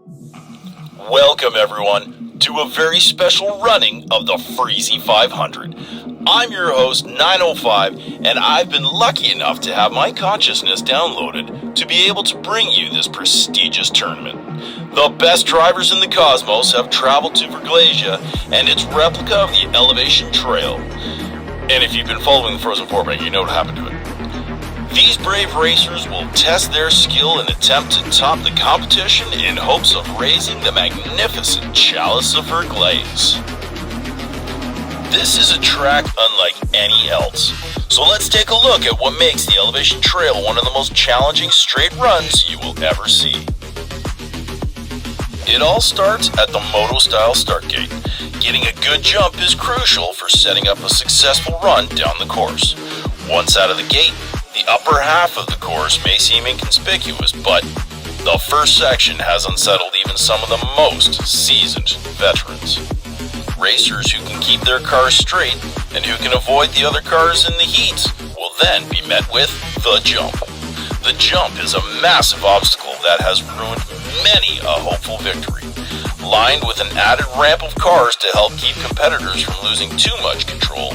Welcome everyone to a very special running of the Freezie500. I'm your host 905 and I've been lucky enough to have my consciousness downloaded to be able to bring you this prestigious tournament. The best drivers in the cosmos have traveled to Verglas and its replica of the Elevation Trail. And if you've been following the Frozen 4 you know what happened to it. These brave racers will test their skill and attempt to top the competition in hopes of raising the magnificent Chalice of Verglas. This is a track unlike any else, so let's take a look at what makes the Elevation Trail one of the most challenging straight runs you will ever see. It all starts at the moto-style start gate. Getting a good jump is crucial for setting up a successful run down the course. Once out of the gate, the upper half of the course may seem inconspicuous, but the first section has unsettled even some of the most seasoned veterans. Racers who can keep their cars straight and who can avoid the other cars in the heats will then be met with the jump. The jump is a massive obstacle that has ruined many a hopeful victory, lined with an added ramp of cars to help keep competitors from losing too much control.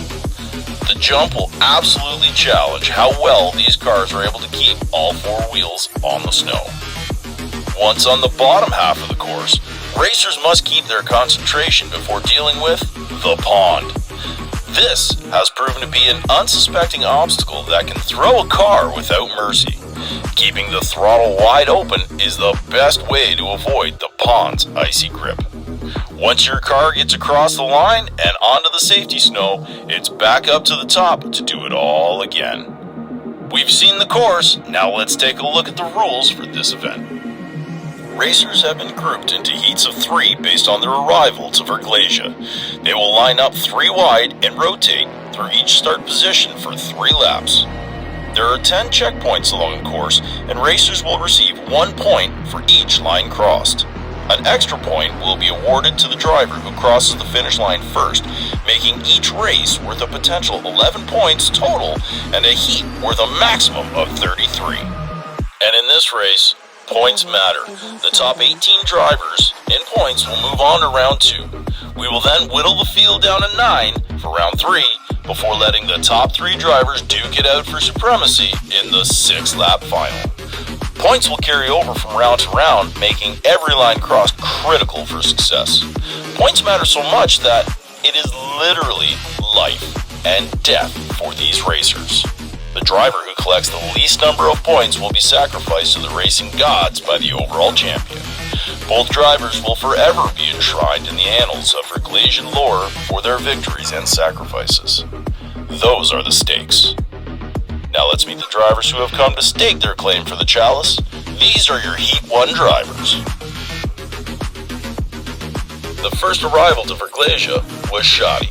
The jump will absolutely challenge how well these cars are able to keep all four wheels on the snow. Once on the bottom half of the course, racers must keep their concentration before dealing with the pond. This has proven to be an unsuspecting obstacle that can throw a car without mercy. Keeping the throttle wide open is the best way to avoid the pond's icy grip. Once your car gets across the line and onto the safety snow, it's back up to the top to do it all again. We've seen the course, now let's take a look at the rules for this event. Racers have been grouped into heats of 3 based on their arrival to Verglas. They will line up 3 wide and rotate through each start position for 3 laps. There are 10 checkpoints along the course, and racers will receive 1 point for each line crossed. An extra point will be awarded to the driver who crosses the finish line first, making each race worth a potential 11 points total and a heat worth a maximum of 33. And in this race, points matter. The top 18 drivers in points will move on to round 2. We will then whittle the field down to 9 for round 3 before letting the top 3 drivers duke it out for supremacy in the 6-lap final. Points will carry over from round to round, making every line crossed critical for success. Points matter so much that it is literally life and death for these racers. The driver who collects the least number of points will be sacrificed to the racing gods by the overall champion. Both drivers will forever be enshrined in the annals of Verglasian lore for their victories and sacrifices. Those are the stakes. Now let's meet the drivers who have come to stake their claim for the Chalice. These are your Heat 1 drivers. The first arrival to Verglas was Shoddy.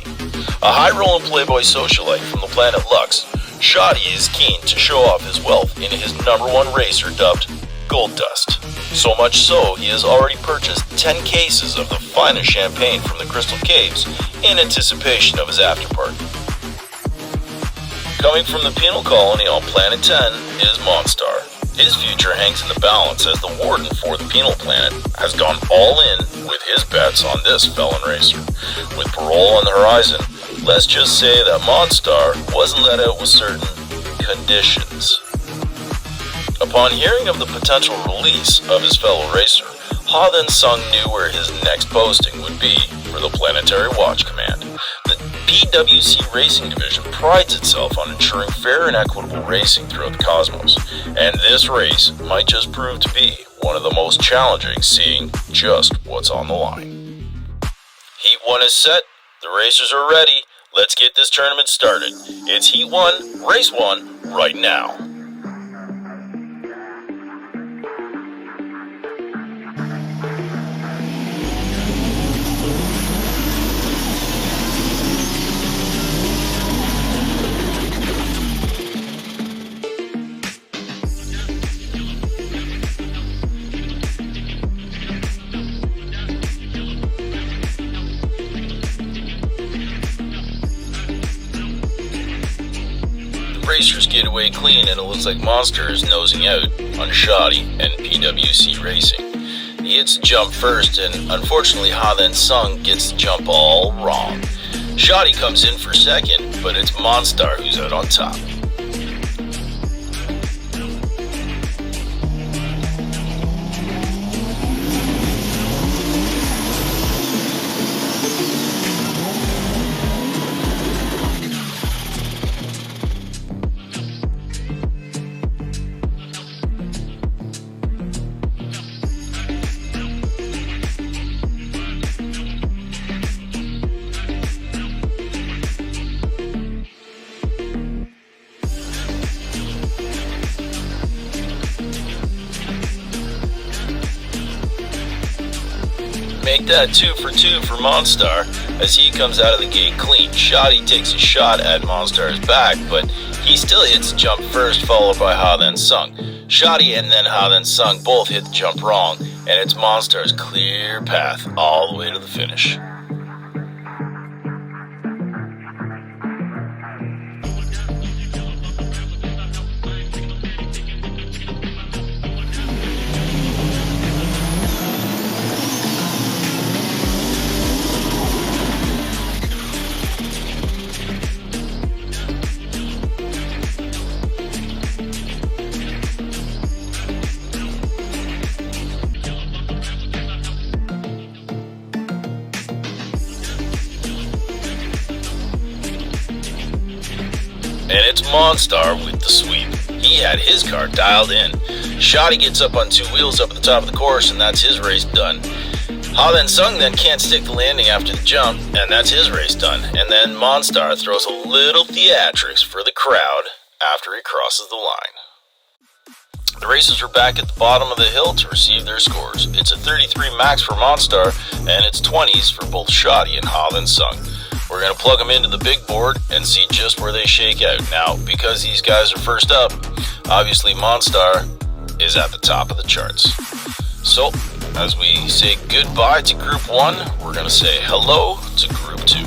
A high-rolling playboy socialite from the planet Lux, Shoddy is keen to show off his wealth in his #1 racer dubbed Gold Dust. So much so, he has already purchased 10 cases of the finest champagne from the Crystal Caves in anticipation of his afterparty. Coming from the penal colony on Planet 10 is Monstar. His future hangs in the balance as the warden for the penal planet has gone all in with his bets on this felon racer. With parole on the horizon, let's just say that Monstar wasn't let out with certain conditions. Upon hearing of the potential release of his fellow racer, Ha then Sung knew where his next posting would be for the Planetary Watch Command. The PWC Racing Division prides itself on ensuring fair and equitable racing throughout the cosmos, and this race might just prove to be one of the most challenging, seeing just what's on the line. Heat 1 is set, the racers are ready, let's get this tournament started. It's Heat 1, Race 1, right now. Racers get away clean and it looks like Monster is nosing out on Shoddy and PWC Racing. He hits the jump first, and unfortunately Ha Then Sung gets the jump all wrong. Shoddy comes in for second, but it's Monstar who's out on top. Make that 2 for 2 for Monstar as he comes out of the gate clean. Shoddy takes a shot at Monstar's back, but he still hits the jump first, followed by Ha Then Sung. Shoddy and then Ha Then Sung both hit the jump wrong, and it's Monstar's clear path all the way to the finish. And it's Monstar with the sweep. He had his car dialed in. Shoddy gets up on 2 wheels up at the top of the course, and that's his race done. Ha Then Sung then can't stick the landing after the jump, and that's his race done. And then Monstar throws a little theatrics for the crowd after he crosses the line. The racers are back at the bottom of the hill to receive their scores. It's a 33 max for Monstar, and it's 20s for both Shoddy and Ha Then Sung. We're going to plug them into the big board and see just where they shake out. Now, because these guys are first up, obviously Monstar is at the top of the charts. So, as we say goodbye to Group 1, we're going to say hello to Group 2.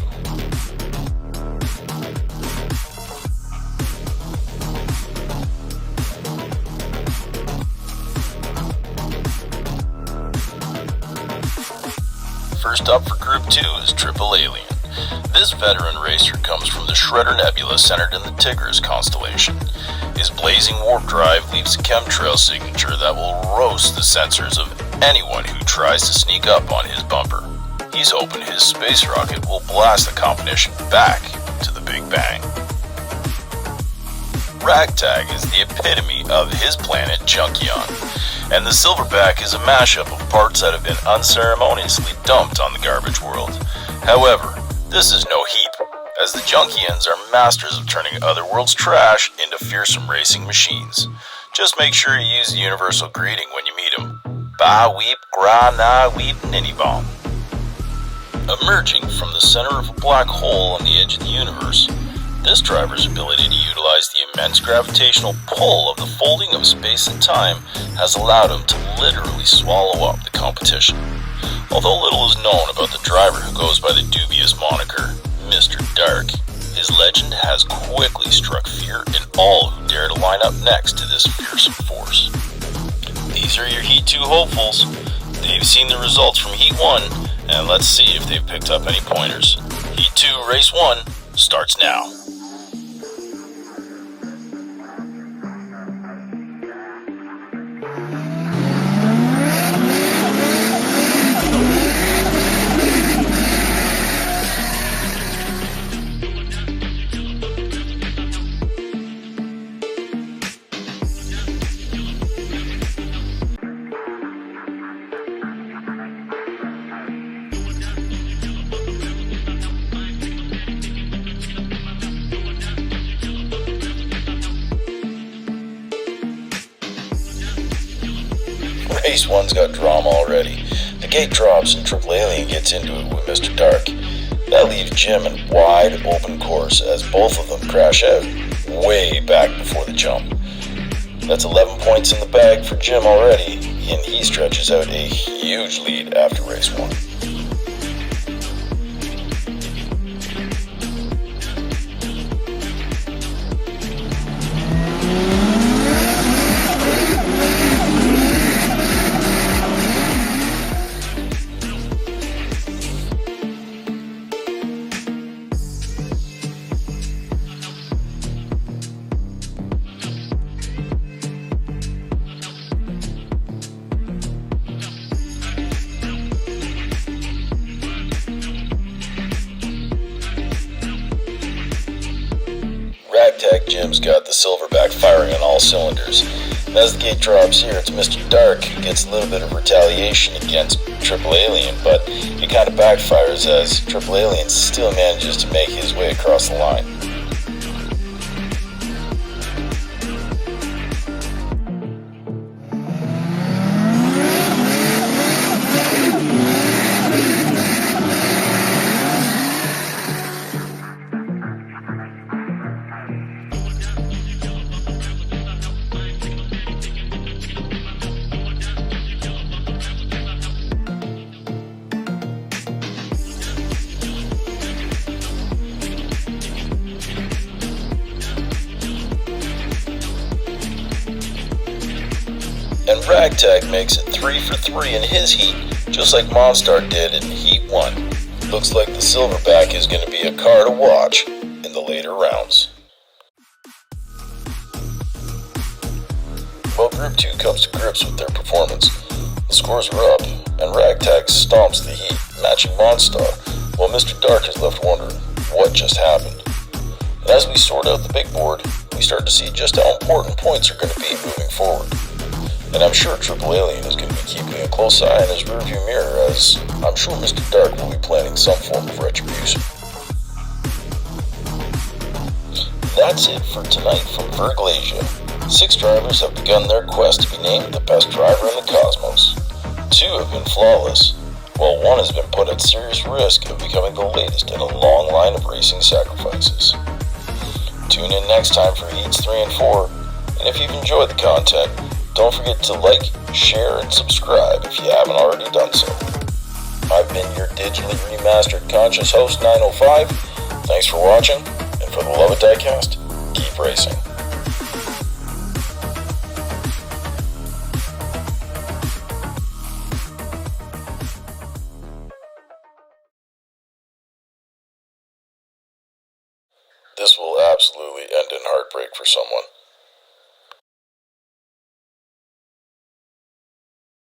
First up for Group 2 is Triple Alien. This veteran racer comes from the Shredder Nebula centered in the Tigris constellation. His blazing warp drive leaves a chemtrail signature that will roast the sensors of anyone who tries to sneak up on his bumper. He's hoping his space rocket will blast the competition back to the Big Bang. Ragtag is the epitome of his planet Junkion, and the Silverback is a mashup of parts that have been unceremoniously dumped on the garbage world. However, this is no heap, as the Junkians are masters of turning other world's trash into fearsome racing machines. Just make sure you use the universal greeting when you meet them. Ba weep gra na weep ninny bomb. Emerging from the center of a black hole on the edge of the universe, this driver's ability to utilize the immense gravitational pull of the folding of space and time has allowed him to literally swallow up the competition. Although little is known about the driver who goes by the dubious moniker Mr. Dark, his legend has quickly struck fear in all who dare to line up next to this fearsome force. These are your Heat 2 hopefuls. They've seen the results from Heat 1, and let's see if they've picked up any pointers. Heat 2, Race 1 starts now. Race 1's got drama already. The gate drops and Triple Alien gets into it with Mr. Dark. That leaves Jim in wide open course as both of them crash out way back before the jump. That's 11 points in the bag for Jim already, and he stretches out a huge lead after Race 1. Jim's got the silverback firing on all cylinders. And as the gate drops here, it's Mr. Dark who gets a little bit of retaliation against Triple Alien, but it kind of backfires as Triple Alien still manages to make his way across the line. And Ragtag makes it 3 for 3 in his heat, just like Monstar did in Heat 1. Looks like the Silverback is going to be a car to watch in the later rounds. Well, Group 2 comes to grips with their performance. The scores are up, and Ragtag stomps the heat, matching Monstar, while Mr. Dark is left wondering what just happened. And as we sort out the big board, we start to see just how important points are going to be moving forward. And I'm sure Triple Alien is going to be keeping a close eye on his rearview mirror, as I'm sure Mr. Dark will be planning some form of retribution. That's it for tonight from Verglasia. 6 drivers have begun their quest to be named the best driver in the cosmos. 2 have been flawless, while 1 has been put at serious risk of becoming the latest in a long line of racing sacrifices. Tune in next time for Heats 3 and 4, and if you've enjoyed the content, don't forget to like, share, and subscribe if you haven't already done so. I've been your digitally remastered conscious host 905. Thanks for watching, and for the love of diecast, keep racing. This will absolutely end in heartbreak for someone.